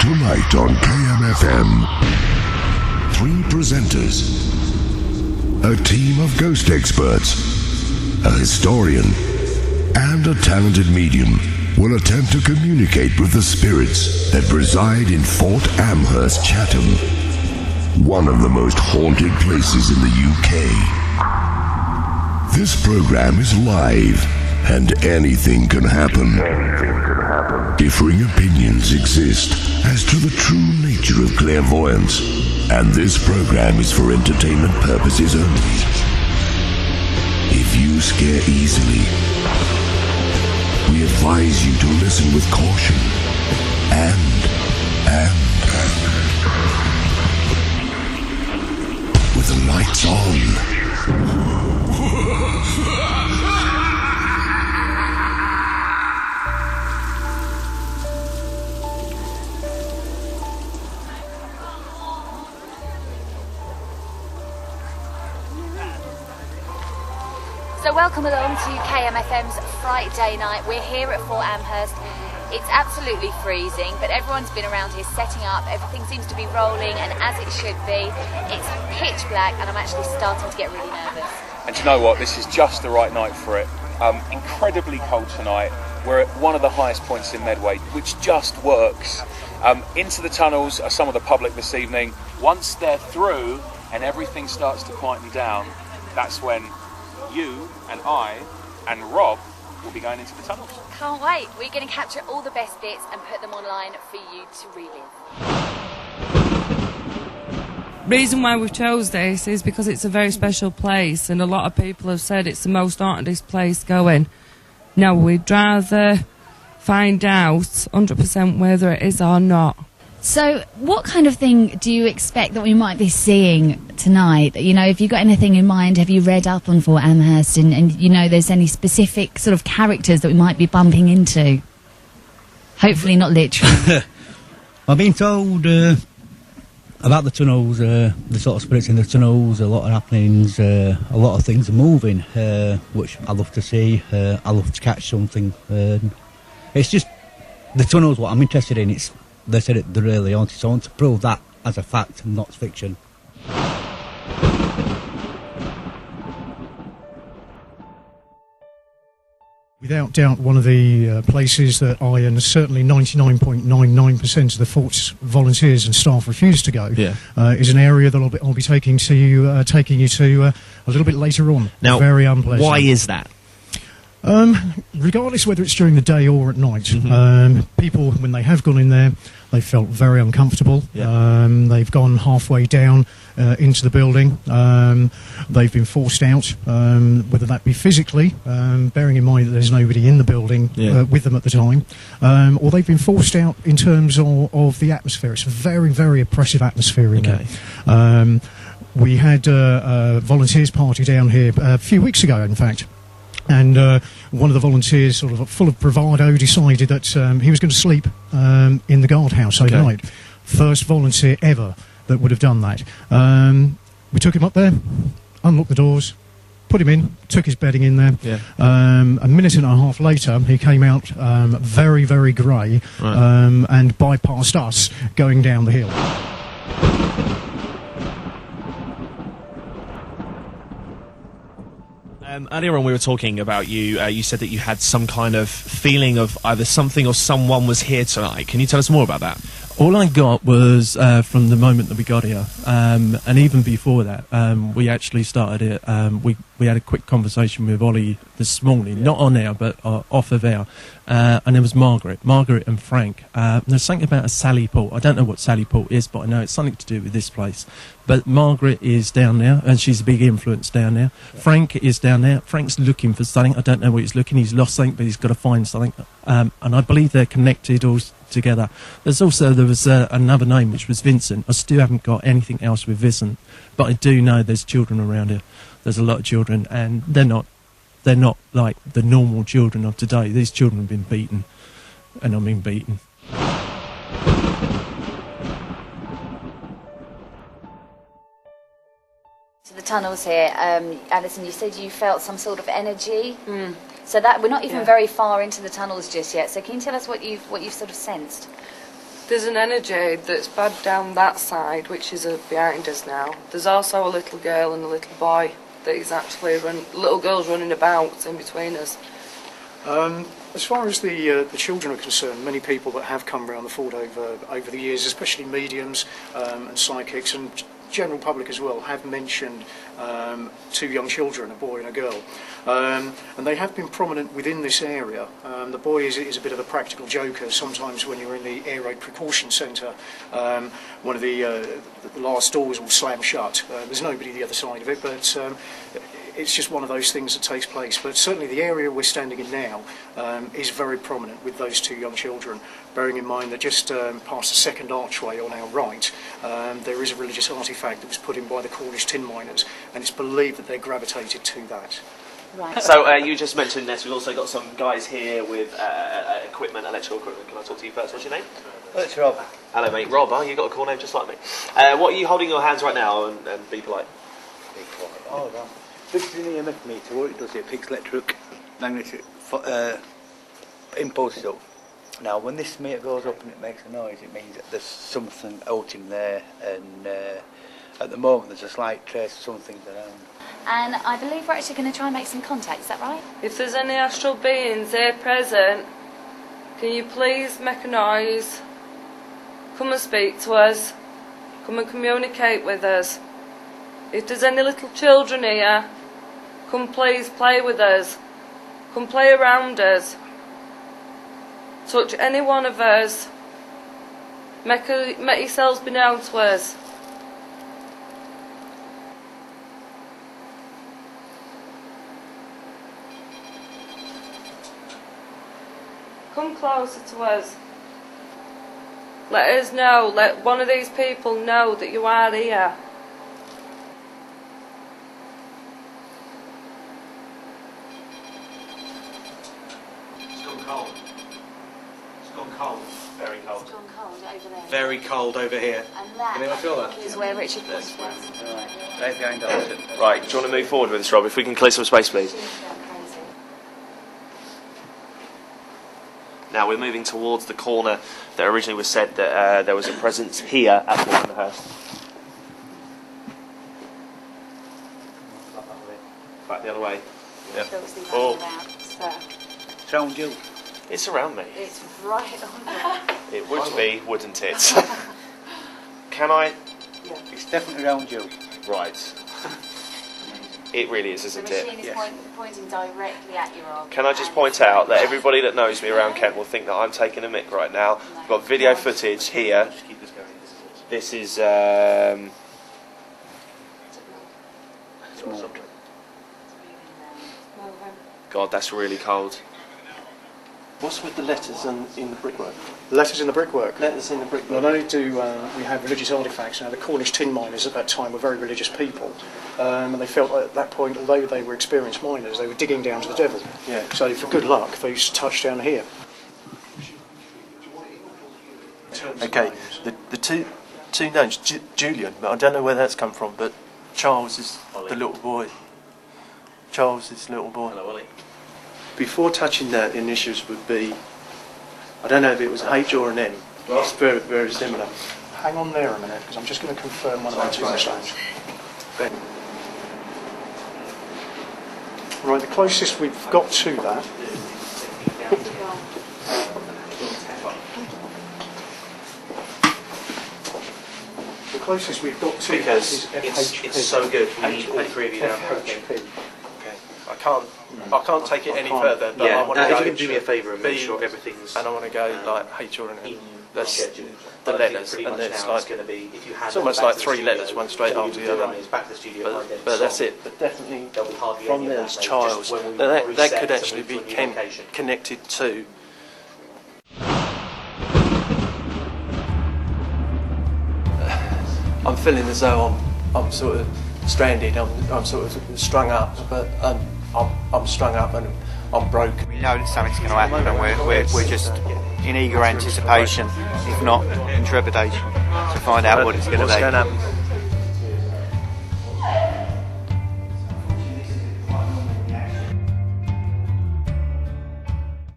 Tonight on KMFM, 3 presenters, a team of ghost experts, a historian, and a talented medium will attempt to communicate with the spirits that reside in Fort Amherst, Chatham, one of the most haunted places in the UK. This program is live, and anything can happen. Differing opinions exist as to the true nature of clairvoyance, and this program is for entertainment purposes only. If you scare easily, we advise you to listen with caution and with the lights on. So welcome along to KMFM's Frightday Night. We're here at Fort Amherst. It's absolutely freezing, but everyone's been around here setting up. Everything seems to be rolling, and as it should be. It's pitch black, and I'm actually starting to get really nervous. And do you know what? This is just the right night for it. Incredibly cold tonight. We're at one of the highest points in Medway, which just works. Into the tunnels are some of the public this evening. Once they're through and everything starts to quieten down, that's when you and I and Rob will be going into the tunnels. Can't wait. We're going to capture all the best bits and put them online for you to relive. Reason why we've chose this is because it's a very special place, and a lot of people have said it's the most hauntedest place going. Now, we'd rather find out 100% whether it is or not. So what kind of thing do you expect that we might be seeing tonight? You know, have you got anything in mind? Have you read up on Fort Amherst and you know, there's any specific sort of characters that we might be bumping into? Hopefully not literally. I've been told about the tunnels, the sort of spirits in the tunnels, a lot of happenings, a lot of things are moving, which I love to see. I love to catch something. It's just the tunnels what I'm interested in. They said they're really haunted, so I want to prove that as a fact and not fiction. Without doubt, one of the places that I and certainly 99.99% of the fort's volunteers and staff refuse to go is an area that I'll be taking you to a little bit later on. Now, very unpleasant. Why is that? Regardless whether it's during the day or at night, people, when they have gone in there, they felt very uncomfortable. They've gone halfway down into the building. They've been forced out, whether that be physically, bearing in mind that there's nobody in the building with them at the time, or they've been forced out in terms of the atmosphere. It's a very, very oppressive atmosphere in there. We had a volunteers party down here a few weeks ago, in fact. And one of the volunteers, sort of full of bravado, decided that he was going to sleep in the guardhouse overnight. First volunteer ever that would have done that. We took him up there, unlocked the doors, put him in, took his bedding in there. A minute and a half later, he came out very, very grey and bypassed us going down the hill. Earlier on we were talking about you. You said that you had some kind of feeling of either something or someone was here tonight. Can you tell us more about that? All I got was from the moment that we got here, and even before that, we actually started it. We had a quick conversation with Ollie this morning, not on air, but off of air, and it was Margaret and Frank. There's something about a Sally Port. I don't know what Sally Port is, but I know it's something to do with this place. But Margaret is down there, and she's a big influence down there. Frank is down there. Frank's looking for something. I don't know where he's looking. He's lost something, but he's got to find something. And I believe they're connected all together. There was another name, which was Vincent. I still haven't got anything else with Vincent, but I do know there's children around here. There's a lot of children, and they're not like the normal children of today. These children have been beaten, and I mean beaten. To the tunnels here, Alison, you said you felt some sort of energy. So that we're not even very far into the tunnels just yet. So can you tell us what you've sort of sensed? There's an energy that's bad down that side, which is behind us now. There's also a little girl and a little boy that is actually little girls running about in between us. As far as the children are concerned, many people that have come around the fort over the years, especially mediums and psychics and general public as well, have mentioned 2 young children, a boy and a girl, and they have been prominent within this area. The boy is a bit of a practical joker. Sometimes when you're in the air raid precaution centre, one of the last doors will slam shut. There's nobody the other side of it, but it's just one of those things that takes place. But certainly the area we're standing in now is very prominent with those 2 young children, bearing in mind that just past the second archway on our right there is a religious artefact that was put in by the Cornish tin miners, and it's believed that they gravitated to that. Right. So you just mentioned this. We've also got some guys here with equipment, electrical equipment. Can I talk to you first? What's your name? It's Rob. Hello, mate. Rob, you got a cool name just like me. What are you holding in your hands right now? And be polite. Oh, right. This is an EMF meter. What it does, it picks electric magnetic impulses up. Now, when this meter goes up and it makes a noise, it means that there's something out in there, and at the moment there's a slight trace of something around. And I believe we're actually going to try and make some contact, is that right? If there's any astral beings here present, can you please make a noise? Come and speak to us. Come and communicate with us. If there's any little children here, come please play with us. Come play around us. Touch any one of us. Make yourselves be known to us. Come closer to us. Let us know, let one of these people know that you are here. It's gone cold. It's gone cold. Very cold. It's gone cold over there. Very cold over here. And that, Can anyone feel that? is where Richard puts us. Right behind us. Right, do you want to move forward with this, Rob? If we can clear some space, please. Now we're moving towards the corner that originally was said that there was a presence here at Amherst. Back the other way. Yeah. Oh, It's around you. it's around me. It's right on there. It would be, wouldn't it? Can I? It's definitely around you. Right. It really is, The isn't machine it? is pointing directly at you, Rob. Can I just point out that everybody that knows me around Kent will think that I'm taking a mick right now. I've got video footage here. This is God, that's really cold. What's with the letters in the brickwork? Letters in the brickwork. Letters in the brickwork. Not only do we have religious artefacts, now the Cornish tin miners at that time were very religious people, and they felt at that point, although they were experienced miners, they were digging down to the devil. Yeah. So for good luck, they used to touch down here. Okay, the two names, Julian, I don't know where that's come from, but Charles is the little boy. Charles is the little boy. Hello, Ollie. Before touching that, the initials would be, I don't know if it was an H or an N. It's very, very similar. Hang on there a minute, because I'm just going to confirm one of my tombstones. Right, the closest we've got to that Because is FHP. it's so good. We need all three of you now. FHP. I can't take it any further, but I want to if go. you can do me a favour and make B, sure everything's and I want to go like H or an N. That's scheduled. the But I think letters, pretty and much it's now like going to be, if you hand it's them almost back like to the three studio, letters, one straight all after you the do other. is back to the studio, find them But that's song. it. But definitely There'll be hardly from any of there that, it's mate. Charles. Just when we That reset could to actually move to be a new location. connected to. I'm feeling as though I'm sort of stranded. I'm sort of strung up, but I'm strung up and I'm broken. We know that something's going to happen, and we're just in eager anticipation, if not in trepidation, to find out what it's going to be. What's going to happen?